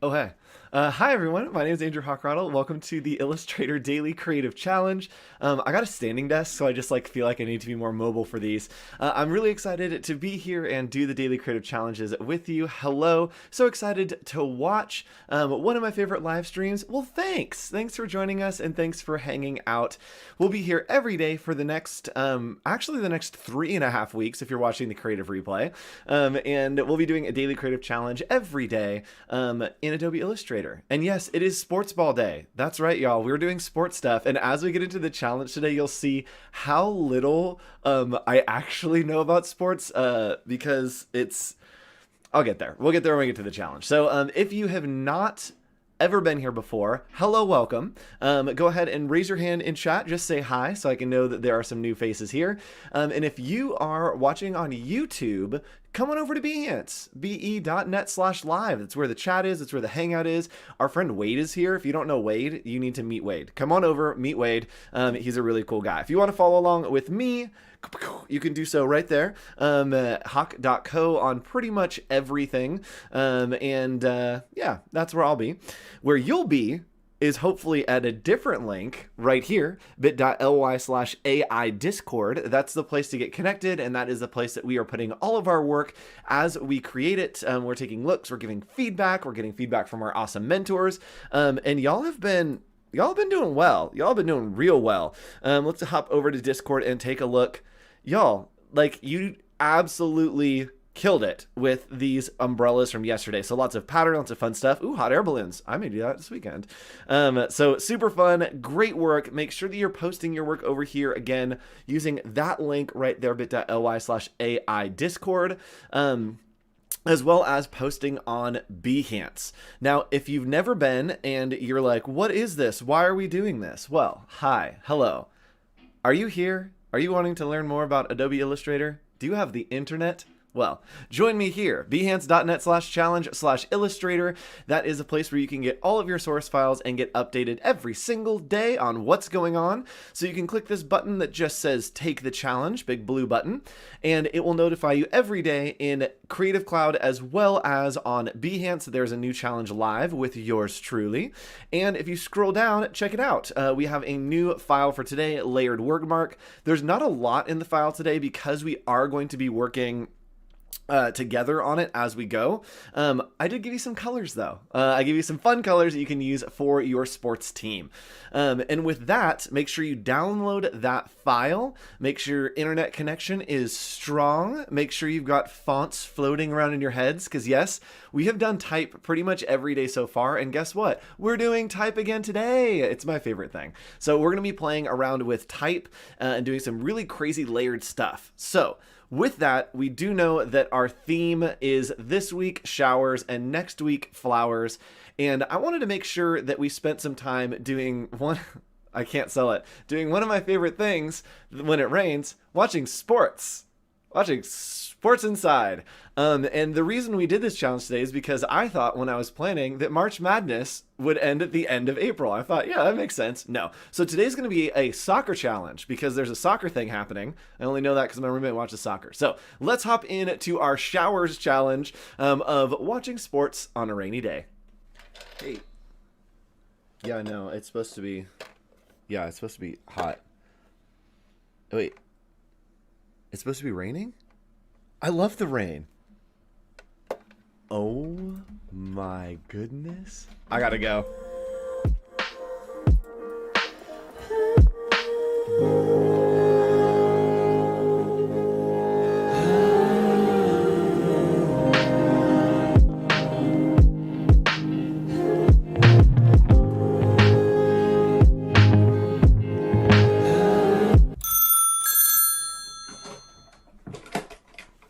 Oh, hey. Hi, everyone. My name is Andrew Hochradel. Welcome to the Illustrator Daily Creative Challenge. I got a standing desk, so I just feel like I need to be more mobile for these. I'm really excited to be here and do the Daily Creative Challenges with you. Hello. So excited to watch one of my favorite live streams. Well, thanks. Thanks for joining us, and thanks for hanging out. We'll be here every day for the next, actually the next 3.5 weeks if you're watching the Creative Replay. And we'll be doing a Daily Creative Challenge every day in Adobe Illustrator. And yes, it is Sports Ball Day. That's right, y'all. We're doing sports stuff. And as we get into the challenge today, you'll see how little I actually know about sports because I'll get there. We'll get there when we get to the challenge. So if you have not ever been here before, hello, welcome. Go ahead and raise your hand in chat. Just say hi so I can know that there are some new faces here. And if you are watching on YouTube, come on over to Behance, be.net/live. That's where the chat is. That's where the hangout is. Our friend Wade is here. If you don't know Wade, you need to meet Wade. Come on over, meet Wade. He's a really cool guy. If you want to follow along with me, you can do so right there. Hawk.co on pretty much everything. Yeah, that's where I'll be. Where you'll be is hopefully at a different link right here, bit.ly/AI Discord. That's the place to get connected, and that is the place that we are putting all of our work as we create it. We're taking looks, we're giving feedback, we're getting feedback from our awesome mentors, and y'all have been doing well. Y'all have been doing real well. Let's hop over to Discord and take a look. Y'all, you absolutely killed it with these umbrellas from yesterday. So lots of pattern, lots of fun stuff. Ooh, hot air balloons. I may do that this weekend. So super fun, great work. Make sure that you're posting your work over here again using that link right there, bit.ly/AI Discord. As well as posting on Behance. Now, if you've never been and you're like, what is this? Why are we doing this? Well, hi, hello. Are you here? Are you wanting to learn more about Adobe Illustrator? Do you have the internet? Well, join me here, behance.net/challenge/illustrator. That is a place where you can get all of your source files and get updated every single day on what's going on. So you can click this button that just says take the challenge, big blue button, and it will notify you every day in Creative Cloud as well as on Behance. There's a new challenge live with yours truly. And if you scroll down, check it out. We have a new file for today, layered wordmark. There's not a lot in the file today because we are going to be working together on it as we go. I did give you some colors though. I give you some fun colors that you can use for your sports team. And with that, make sure you download that file. Make sure your internet connection is strong. Make sure you've got fonts floating around in your heads, because yes, we have done type pretty much every day so far. And guess what? We're doing type again today. It's my favorite thing. So we're going to be playing around with type and doing some really crazy layered stuff. So with that, we do know that our theme is this week showers and next week flowers. And I wanted to make sure that we spent some time doing one of my favorite things when it rains, watching sports inside. And the reason we did this challenge today is because I thought when I was planning that March Madness would end at the end of April. I thought, yeah, that makes sense. No. So today's going to be a soccer challenge because there's a soccer thing happening. I only know that because my roommate watches soccer. So let's hop into our showers challenge of watching sports on a rainy day. Hey. Yeah, no, it's supposed to be hot. Wait. It's supposed to be raining? I love the rain. Oh my goodness. I gotta go.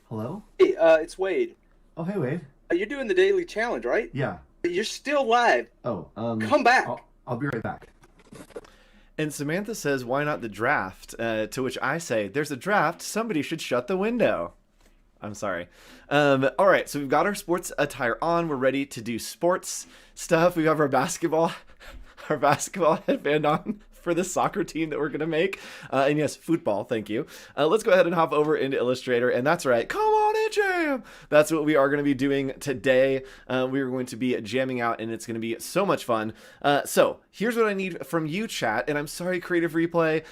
Hello? Hey, it's Wade. Oh, hey, Wade. You're doing the daily challenge, right? Yeah. You're still live. Oh, Come back. I'll be right back. And Samantha says, why not the draft? To which I say, there's a draft. Somebody should shut the window. I'm sorry. All right, so we've got our sports attire on. We're ready to do sports stuff. We have our basketball headband on. for the soccer team that we're going to make. And yes, football, thank you. Let's go ahead and hop over into Illustrator. And that's right, come on in, jam! That's what we are going to be doing today. We are going to be jamming out, and it's going to be so much fun. So here's what I need from you, chat. And I'm sorry, Creative Replay.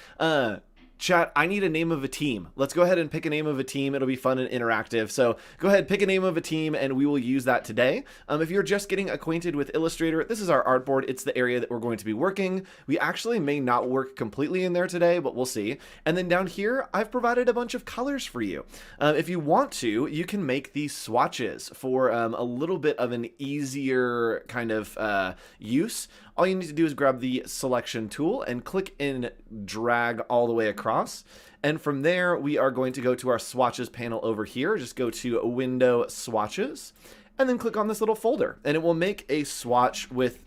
Chat, I need a name of a team. Let's go ahead and pick a name of a team. It'll be fun and interactive. So go ahead, pick a name of a team, and we will use that today. If you're just getting acquainted with Illustrator, this is our artboard. It's the area that we're going to be working. We actually may not work completely in there today, but we'll see. And then down here, I've provided a bunch of colors for you. If you want to, you can make these swatches for a little bit of an easier kind of use. All you need to do is grab the selection tool and click and drag all the way across. And from there, we are going to go to our swatches panel over here. Just go to Window Swatches and then click on this little folder, and it will make a swatch with,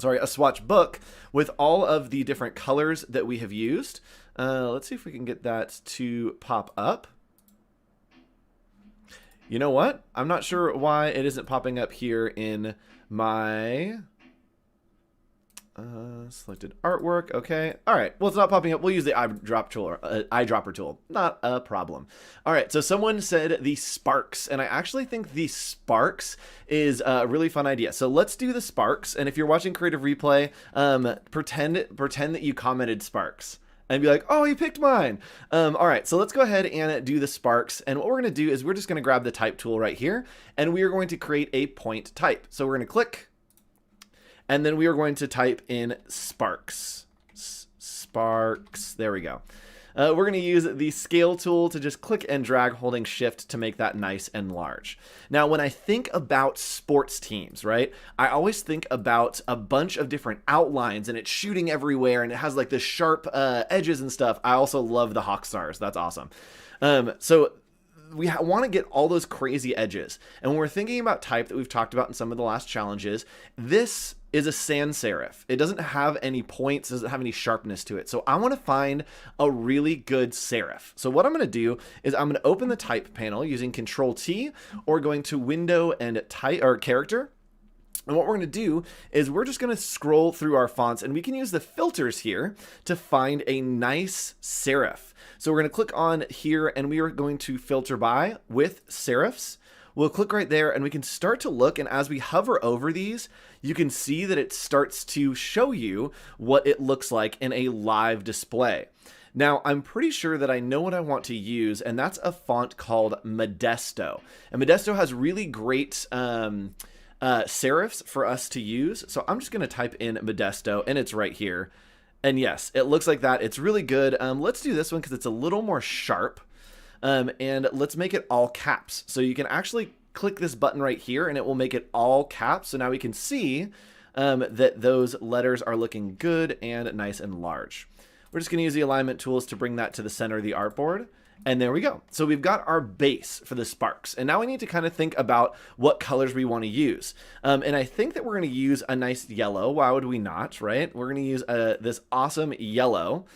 a swatch book with all of the different colors that we have used. Let's see if we can get that to pop up. You know what? I'm not sure why it isn't popping up here in my selected artwork. Okay. All right. Well, it's not popping up. We'll use the eyedropper tool. Not a problem. All right. So someone said the sparks, and I actually think the sparks is a really fun idea. So let's do the sparks. And if you're watching Creative Replay, pretend that you commented sparks and be like, oh, he picked mine. All right. So let's go ahead and do the sparks. And what we're going to do is we're just going to grab the type tool right here, and we are going to create a point type. So we're going to click, and then we are going to type in sparks. Sparks. There we go. We're going to use the scale tool to just click and drag holding shift to make that nice and large. Now, when I think about sports teams, right, I always think about a bunch of different outlines, and it's shooting everywhere, and it has like the sharp edges and stuff. I also love the Hawk Stars. That's awesome. So we want to get all those crazy edges. And when we're thinking about type that we've talked about in some of the last challenges, this is a sans serif. It doesn't have any points, doesn't have any sharpness to it. So I want to find a really good serif. So what I'm going to do is I'm going to open the type panel using Control T, or going to Window and Type or Character. And what we're going to do is we're just going to scroll through our fonts, and we can use the filters here to find a nice serif. So we're going to click on here, and we are going to filter by with serifs. We'll click right there, and we can start to look, and as we hover over these, you can see that it starts to show you what it looks like in a live display. Now, I'm pretty sure that I know what I want to use, and that's a font called Modesto. And Modesto has really great serifs for us to use. So I'm just going to type in Modesto, and it's right here. And yes, it looks like that. It's really good. Let's do this one because it's a little more sharp. And let's make it all caps. So you can actually click this button right here, and it will make it all caps. So now we can see that those letters are looking good and nice and large. We're just going to use the alignment tools to bring that to the center of the artboard. And there we go. So we've got our base for the sparks. And now we need to kind of think about what colors we want to use. And I think that we're going to use a nice yellow. Why would we not, right? We're going to use this awesome yellow.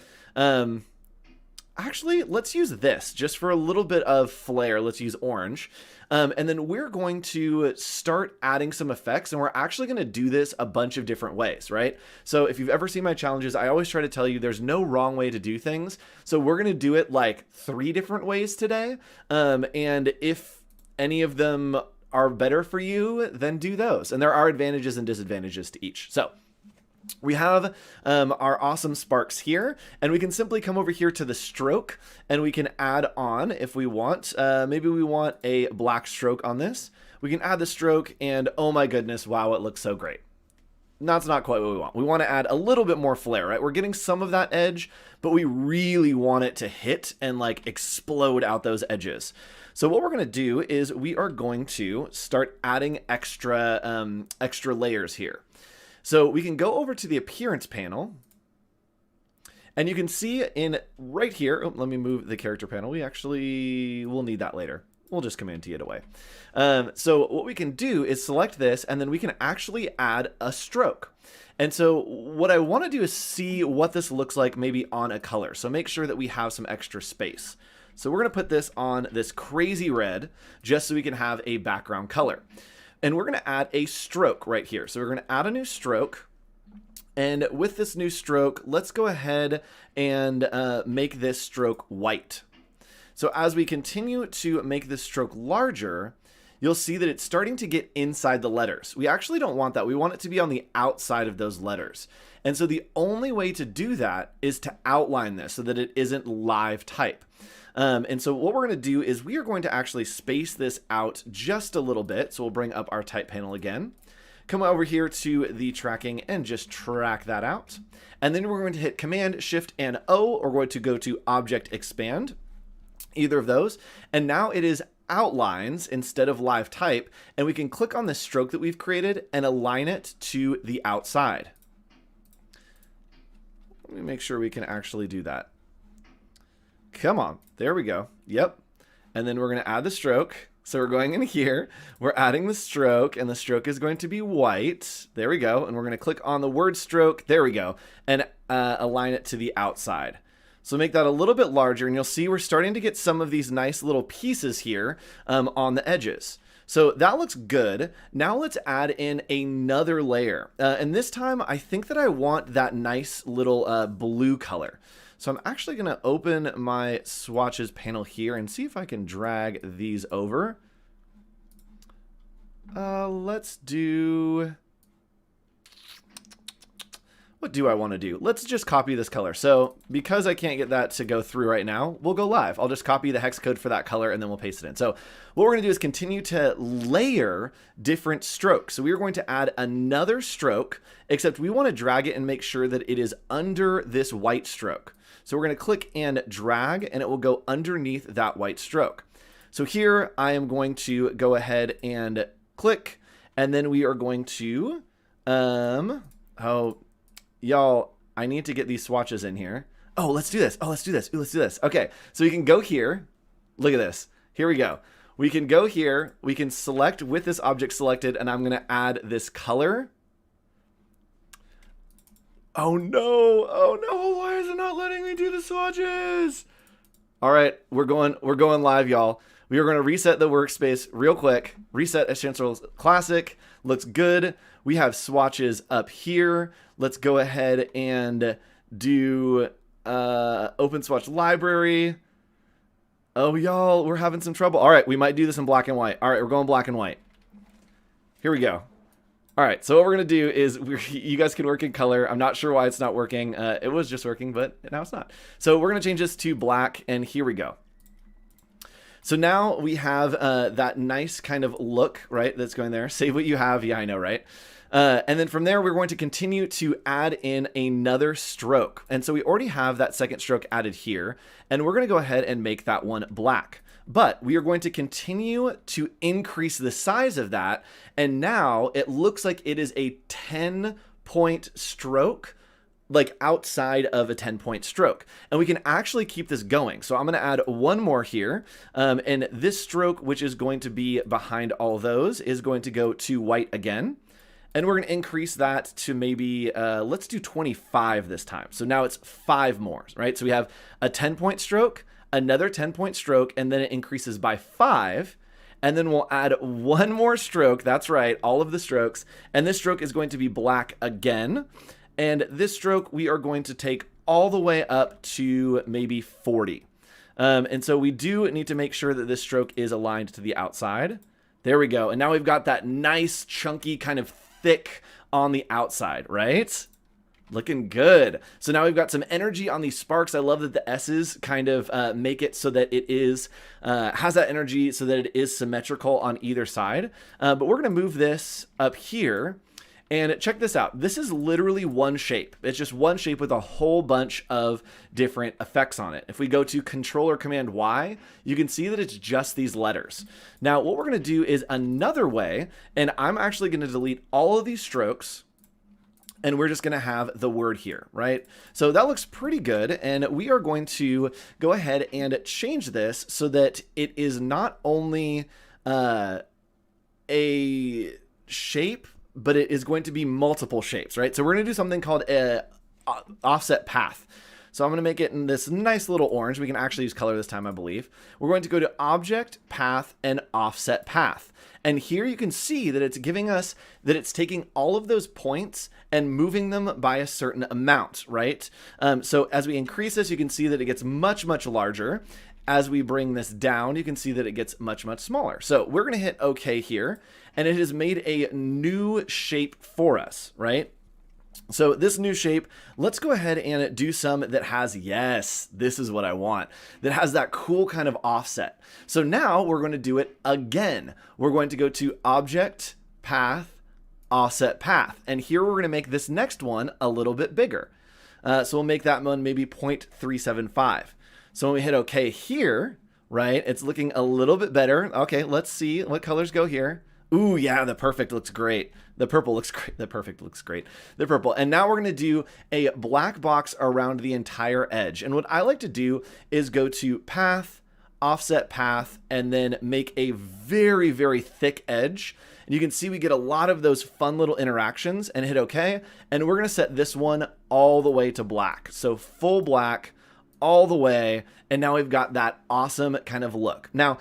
Actually, let's use this just for a little bit of flair. Let's use orange. And then we're going to start adding some effects, and we're actually going to do this a bunch of different ways, right? So if you've ever seen my challenges, I always try to tell you there's no wrong way to do things. So we're going to do it like 3 different ways today. And if any of them are better for you, then do those. And there are advantages and disadvantages to each. So we have our awesome sparks here, and we can simply come over here to the stroke, and we can add on if we want. Maybe we want a black stroke on this. We can add the stroke, and oh my goodness, wow, it looks so great. That's not quite what we want. We want to add a little bit more flair, right? We're getting some of that edge, but we really want it to hit and like explode out those edges. So what we're going to do is we are going to start adding extra layers here. So we can go over to the appearance panel, and you can see in right here, oh, let me move the character panel. We'll need that later. We'll just Command T it away. So what we can do is select this, and then we can actually add a stroke. And so what I want to do is see what this looks like maybe on a color. So make sure that we have some extra space. So we're going to put this on this crazy red just so we can have a background color. And we're going to add a stroke right here. So we're going to add a new stroke, And with this new stroke, let's go ahead and make this stroke white. So as we continue to make this stroke larger, you'll see that it's starting to get inside the letters. We actually don't want that. We want it to be on the outside of those letters. And so the only way to do that is to outline this so that it isn't live type. And so what we're going to do is we are going to actually space this out just a little bit. So we'll bring up our type panel again. Come over here to the tracking and just track that out. And then we're going to hit Command, Shift, and O, or we're going to go to Object Expand, either of those. And now it is outlines instead of live type. And we can click on the stroke that we've created and align it to the outside. Let me make sure we can actually do that. Come on. There we go. Yep. And then we're going to add the stroke. So we're going in here, we're adding the stroke, and the stroke is going to be white. There we go. And we're going to click on the word stroke. There we go. And align it to the outside. So make that a little bit larger, and you'll see we're starting to get some of these nice little pieces here on the edges. So that looks good. Now let's add in another layer. And this time, I think that I want that nice little blue color. So I'm actually going to open my swatches panel here and see if I can drag these over. Let's do... What do I want to do? Let's just copy this color. So because I can't get that to go through right now, we'll go live. I'll just copy the hex code for that color and then we'll paste it in. So what we're going to do is continue to layer different strokes. So we are going to add another stroke, except we want to drag it and make sure that it is under this white stroke. So we're going to click and drag and it will go underneath that white stroke. So here I am going to go ahead and click, and then we are going to, y'all, I need to get these swatches in here. Oh, let's do this. Oh, let's do this. Ooh, let's do this. Okay, so you can go here. Look at this. Here we go. We can go here. We can select with this object selected, and I'm going to add this color. Oh, no. Oh, no. Why is it not letting me do the swatches? All right, we're going live, y'all. We are going to reset the workspace real quick. Reset Essential Classic. Looks good. We have swatches up here. Let's go ahead and do Open Swatch Library. Oh, y'all, we're having some trouble. All right, we might do this in black and white. All right, we're going black and white. Here we go. All right, so what we're going to do is you guys can work in color. I'm not sure why it's not working. It was just working, but now it's not. So we're going to change this to black, and here we go. So now we have that nice kind of look, right, that's going there. Save what you have. Yeah, I know, right? And then from there, we're going to continue to add in another stroke. And so we already have that second stroke added here, and we're going to go ahead and make that one black. But we are going to continue to increase the size of that, and now it looks like it is a 10-point stroke, like outside of a 10-point stroke. And we can actually keep this going. So I'm going to add one more here. And this stroke, which is going to be behind all those, is going to go to white again. And we're going to increase that to maybe, let's do 25 this time. So now it's 5 more, right? So we have a 10-point stroke, another 10-point stroke, and then it increases by 5. And then we'll add one more stroke. That's right, all of the strokes. And this stroke is going to be black again. And this stroke, we are going to take all the way up to maybe 40. And so we do need to make sure that this stroke is aligned to the outside. There we go. And now we've got that nice, chunky, kind of thick on the outside, right? Looking good. So now we've got some energy on these sparks. I love that the S's kind of make it so that it is has that energy so that it is symmetrical on either side. But we're going to move this up here. And check this out. This is literally one shape. It's just one shape with a whole bunch of different effects on it. If we go to Control or Command Y, you can see that it's just these letters. Now, what we're going to do is another way, and I'm actually going to delete all of these strokes, and we're just going to have the word here, right? So that looks pretty good, and we are going to go ahead and change this so that it is not only a shape, but it is going to be multiple shapes, right? So we're going to do something called a offset path. So I'm going to make it in this nice little orange. We can actually use color this time, I believe. We're going to go to Object, Path, and Offset Path. And here you can see that it's giving us that it's taking all of those points and moving them by a certain amount, right? So as we increase this, you can see that it gets much, much larger. As we bring this down, you can see that it gets much, much smaller. So we're going to hit OK here, and it has made a new shape for us, right? So this new shape, let's go ahead and do some that has, yes, this is what I want, that has that cool kind of offset. So now we're going to do it again. We're going to go to Object, Path, Offset Path. And here we're going to make this next one a little bit bigger. So we'll make that one maybe 0.375. So when we hit OK here, right, it's looking a little bit better. Okay, let's see what colors go here. Ooh, yeah, the perfect looks great. The purple looks great. The perfect looks great. The purple. And now we're going to do a black box around the entire edge. And what I like to do is go to Path, Offset Path, and then make a very, very thick edge. And you can see we get a lot of those fun little interactions, and hit OK. And we're going to set this one all the way to black. So full black all the way. And now we've got that awesome kind of look. Now,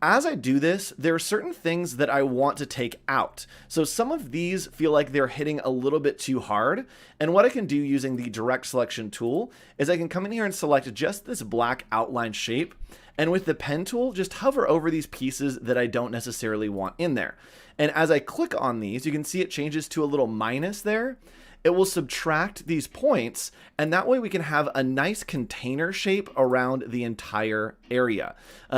as I do this, there are certain things that I want to take out. So some of these feel like they're hitting a little bit too hard. And what I can do using the direct selection tool is I can come in here and select just this black outline shape. And with the pen tool, just hover over these pieces that I don't necessarily want in there. And as I click on these, you can see it changes to a little minus there. It will subtract these points, and that way we can have a nice container shape around the entire area.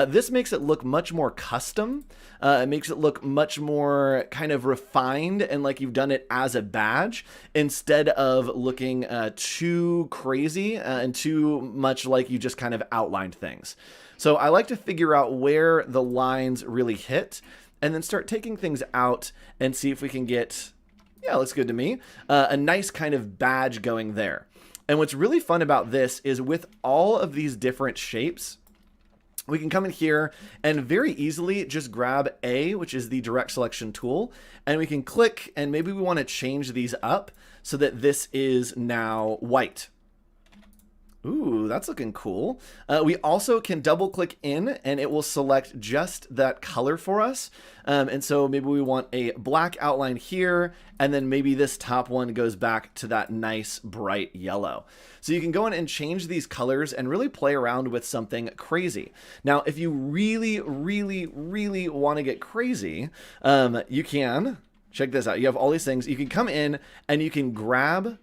This makes it look much more custom. It makes it look much more kind of refined and like you've done it as a badge instead of looking too crazy and too much like you just kind of outlined things. So I like to figure out where the lines really hit and then start taking things out and see if we can get, yeah, looks good to me, a nice kind of badge going there. And what's really fun about this is with all of these different shapes, we can come in here and very easily just grab A, which is the direct selection tool, and we can click, and maybe we want to change these up so that this is now white. Ooh, that's looking cool. We also can double click in and it will select just that color for us. And so maybe we want a black outline here, and then maybe this top one goes back to that nice bright yellow. So you can go in and change these colors and really play around with something crazy. Now, if you really, really, really want to get crazy, you can, check this out. You have all these things. You can come in and you can grab,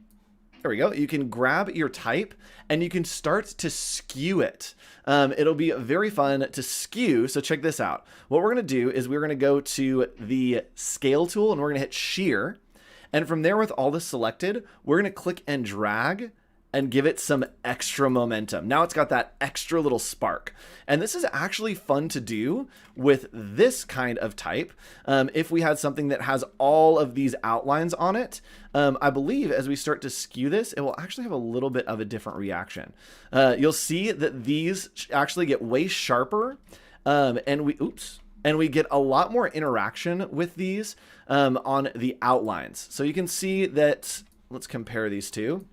there we go. You can grab your type and you can start to skew it. It'll be very fun to skew. So check this out. What we're going to do is we're going to go to the scale tool and we're going to hit shear. And from there, with all this selected, we're going to click and drag and give it some extra momentum. Now it's got that extra little spark. And this is actually fun to do with this kind of type. If we had something that has all of these outlines on it, I believe as we start to skew this, it will actually have a little bit of a different reaction. You'll see that these actually get way sharper, and we get a lot more interaction with these on the outlines. So you can see that, let's compare these two.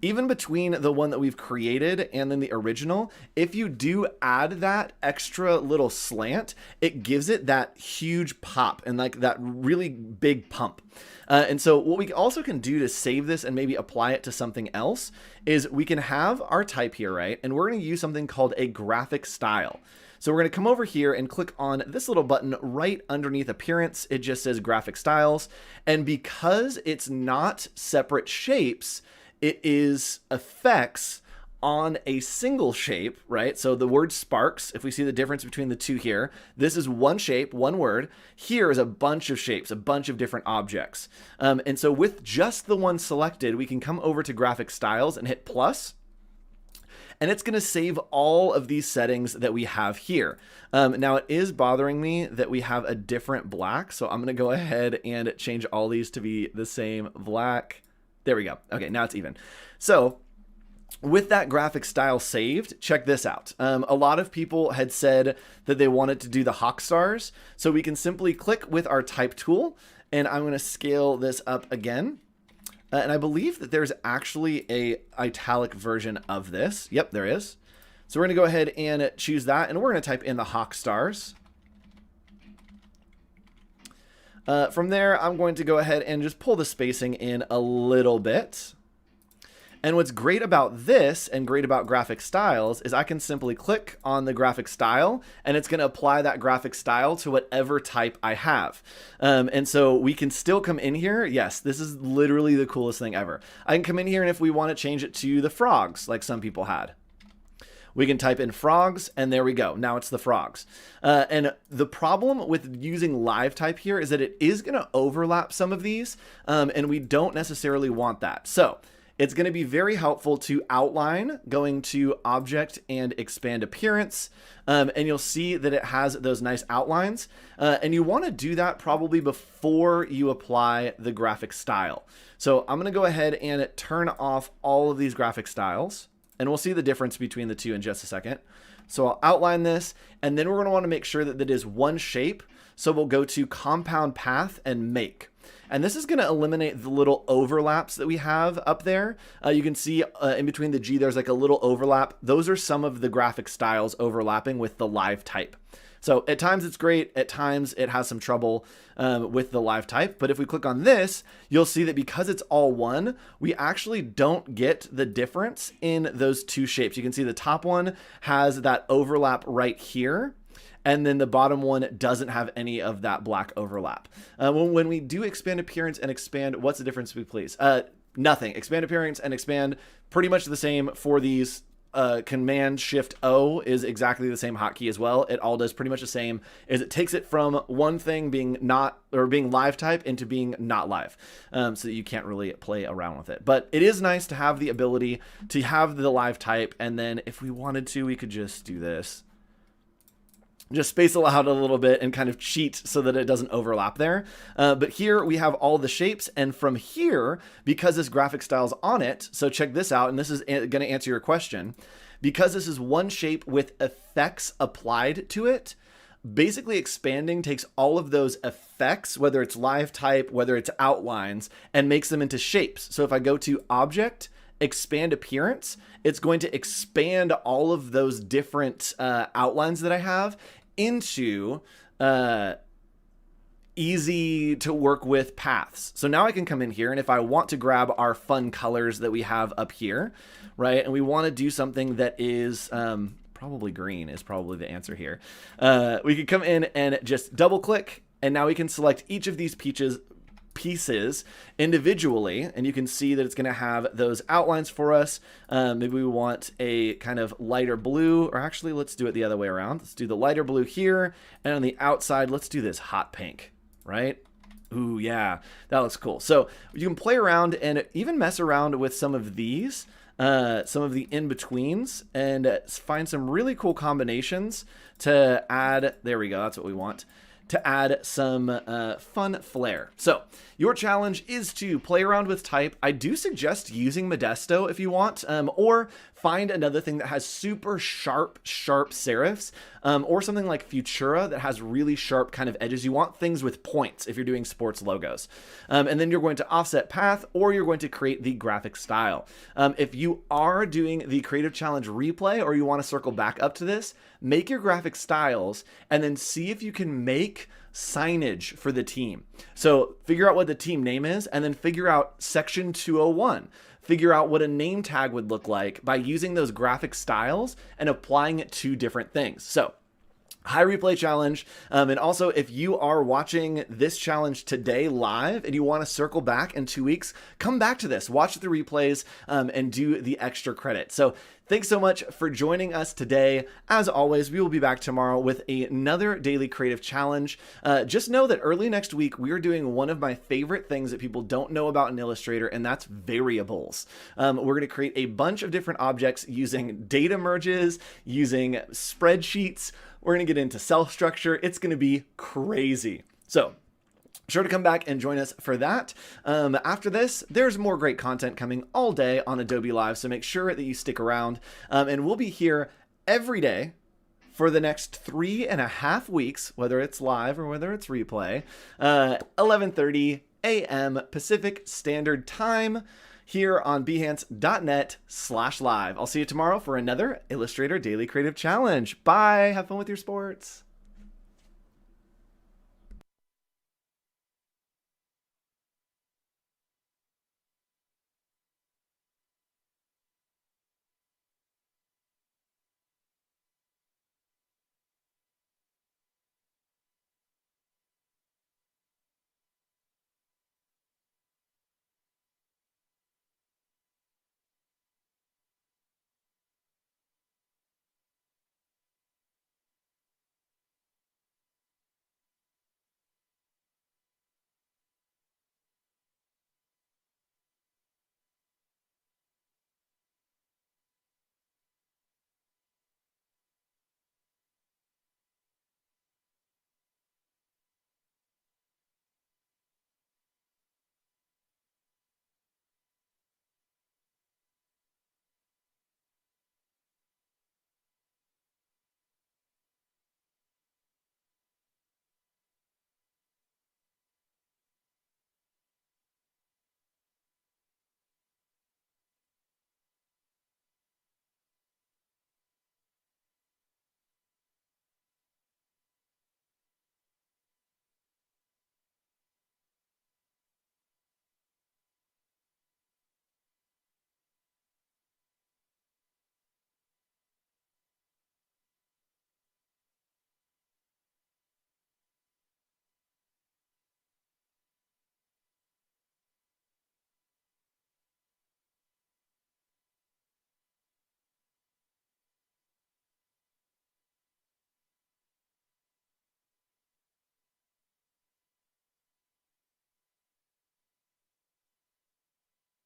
Even between the one that we've created and then the original, if you do add that extra little slant, it gives it that huge pop and like that really big pump. And so what we also can do to save this and maybe apply it to something else is we can have our type here, right? And we're going to use something called a graphic style. So we're going to come over here and click on this little button right underneath appearance. It just says graphic styles. And because it's not separate shapes, it is effects on a single shape, right? So the word sparks, if we see the difference between the two here, this is one shape, one word. Here is a bunch of shapes, a bunch of different objects. And so with just the one selected, we can come over to graphic styles and hit plus. And it's going to save all of these settings that we have here. Now it is bothering me that we have a different black. So I'm going to go ahead and change all these to be the same black. There we go. Okay, now it's even. So with that graphic style saved, check this out. A lot of people had said that they wanted to do the hawk stars. So we can simply click with our type tool, and I'm going to scale this up again. And I believe that there's actually a italic version of this. Yep, there is. So we're going to go ahead and choose that, and we're going to type in the Hawk stars. From there, I'm going to go ahead and just pull the spacing in a little bit. And what's great about this and great about graphic styles is I can simply click on the graphic style and it's going to apply that graphic style to whatever type I have. And so we can still come in here. Yes, this is literally the coolest thing ever. I can come in here, and if we want to change it to the frogs like some people had, we can type in frogs, and there we go. Now it's the frogs. And the problem with using live type here is that it is going to overlap some of these, and we don't necessarily want that. So it's going to be very helpful to outline, going to object and expand appearance. And you'll see that it has those nice outlines. And you want to do that probably before you apply the graphic style. So I'm going to go ahead and turn off all of these graphic styles, and we'll see the difference between the two in just a second. So I'll outline this, and then we're going to want to make sure that it is one shape. So we'll go to compound path and make. And this is going to eliminate the little overlaps that we have up there. You can see in between the G, there's like a little overlap. Those are some of the graphic styles overlapping with the live type. So at times it's great. At times it has some trouble with the live type. But if we click on this, you'll see that because it's all one, we actually don't get the difference in those two shapes. You can see the top one has that overlap right here, and then the bottom one doesn't have any of that black overlap. When we do expand appearance and expand, what's the difference, please? Nothing. Expand appearance and expand, pretty much the same for these. Command Shift O is exactly the same hotkey as well. It all does pretty much the same, is it takes it from one thing being not, or being live type, into being not live, so that you can't really play around with it. But it is nice to have the ability to have the live type, and then if we wanted to, we could just do this. Just space it out a little bit and kind of cheat so that it doesn't overlap there. But here we have all the shapes, and from here, because this graphic style's on it, so check this out, and this is going to answer your question. Because this is one shape with effects applied to it, basically expanding takes all of those effects, whether it's live type, whether it's outlines, and makes them into shapes. So if I go to Object, Expand Appearance, it's going to expand all of those different outlines that I have into easy to work with paths. So now I can come in here, and if I want to grab our fun colors that we have up here, right, and we want to do something that is probably green is probably the answer here. We could come in and just double click, and now we can select each of these pieces individually, and you can see that it's going to have those outlines for us. Maybe we want a kind of lighter blue, or actually let's do it the other way around. Let's do the lighter blue here, and on the outside let's do this hot pink, right? Ooh, yeah, that looks cool. So you can play around and even mess around with some of these, some of the in-betweens, and find some really cool combinations to add. There we go, that's what we want, to add some fun flair. So your challenge is to play around with type. I do suggest using Modesto if you want, or find another thing that has super sharp serifs, or something like Futura that has really sharp kind of edges. You want things with points if you're doing sports logos. And then you're going to offset path, or you're going to create the graphic style. If you are doing the Creative Challenge replay, or you want to circle back up to this, make your graphic styles and then see if you can make signage for the team. So figure out what the team name is, and then figure out section 201. Figure out what a name tag would look like by using those graphic styles and applying it to different things. So high replay challenge. And also, if you are watching this challenge today live and you want to circle back in 2 weeks, come back to this, watch the replays, and do the extra credit. So thanks so much for joining us today. As always, we will be back tomorrow with another daily creative challenge. Just know that early next week, we are doing one of my favorite things that people don't know about in Illustrator, and that's variables. We're going to create a bunch of different objects using data merges, using spreadsheets. We're going to get into cell structure. It's going to be crazy. So sure to come back and join us for that. After this, there's more great content coming all day on Adobe Live, so make sure that you stick around. And we'll be here every day for the next 3.5 weeks, whether it's live or whether it's replay, 11:30 a.m. Pacific Standard Time here on behance.net/live. I'll see you tomorrow for another Illustrator Daily Creative Challenge. Bye. Have fun with your sports.